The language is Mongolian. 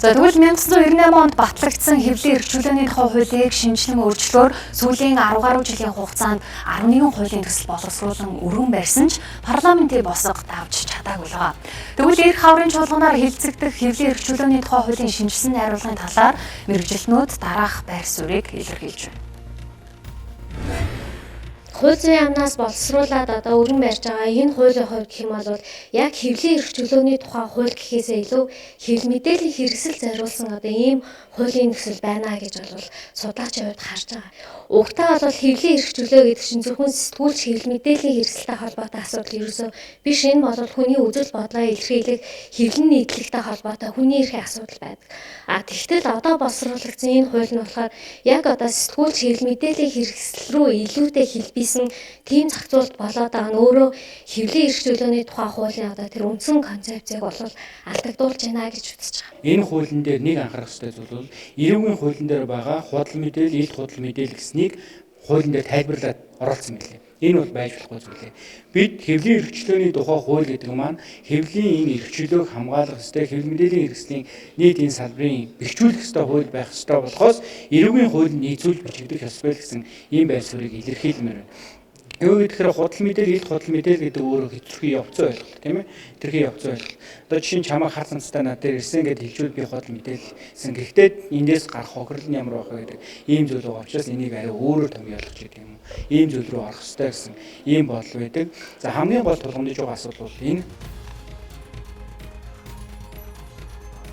За тэгвэл 1998 онд батлагдсан хэвлэлийн эрх чөлөөний тухай хуулийг шинжилэн өөрчлөөр сүүлийн 10 гаруй жилийн хугацаанд 11 хуулийн төсөл боловсруулан өргөн барьсан ч парламентын босго давж чадаагүй л байгаа. Тэгвэл эрх хаврын чуулганаар хилцэгдэх хэвлэлийн эрх чөлөөний тухай хуулийн шинжилсэн найруулгын талаар мэргэжилтнүүд дараах байр суурийг илэрхийлж байна. Хууль зүйн амнаас боловсруулаад одоо өргөн барьж байгаа энэ хуулийн хувьд гэх юм бол яг хэвлэлийн эрх чөлөөний тухай хууль гэхээсээ илүү хэвлэл мэдээллийн хэрэгсэл зориулсан одоо ийм хуулийн төсөл байна гэж бол судлаачийн хувьд харж байгаа. Угтаа бол хэвлэлийн эрх чөлөө гэдэг чинь зөвхөн сэтгүүлч хэвлэл мэдээллийн хэрэгсэлтэй холбоотой асуудал ерөөсөө биш. Энэ бол хүний үзэл бодлоо илэрхийлэх хэвлэл нийтлэгтэй холбоотой хүний эрхийн асуудал байдаг. Тэгтэл одоо боловсруулагдсан энэ хууль нь болохоор яг одоо сэтгүүлч хэвлэл мэдээллийн хэрэгсэл рүү илүүтэй хэлбийсэн тийм зохицуулт болоод байгаа нь өөрөө хэвлэлийн эрх чөлөөний тухай хуулийн одоо тэр үндсэн концепцийг бол алдагдуулж байна гэж үзэж байгаа. Энэ хуулийн дээр нэг анхаарах ёстой зүйл бол эрүүгийн хуулийн дээр байгаа худал мэдээлэл, илт худал мэдээлэл гэснийг хуулийн дээр тайлбарлаад оруулсан мэлээ. Энэ бол байж болохгүй зүйл. Бид хэвлэлийн эрх чөлөөний тухай хууль гэдэг маань хэвлэлийн энэ эрх чөлөөг хамгаалах ёстой, хэвлэл мэдээллийн хэрэгслийн нийт энэ салбарын бэхжүүлэх ёстой хууль байх ёстой болохоос эрүүгийн хууль нийцүүлж бичигдэх ёстой гэсэн ийм байр суурийг илэрхийлмээр байна. Юу гэхээр худал мэдээлэл, илт худал мэдээлэл гэдэг өөрөө хэвлэлийн явцсан ойлголт тийм ээ. Тэрхий явцсан ойлголт. Одоо жишээ нь чамаа хар цанцтай над дээр ирсэн гэдээ хэлжүүл би худал мэдээлэлсэн. Гэхдээ эндээс гарах хохирол нь ямар байх вэ гэдэг ийм зүйл байгаа учраас энийг арай өөрөөр томьёолох гэдэг юм уу. Ийм зүйл рүү орох ёстой гэсэн ийм бодол байдаг. За хамгийн гол тулгамдж байгаа асуудал бол энэ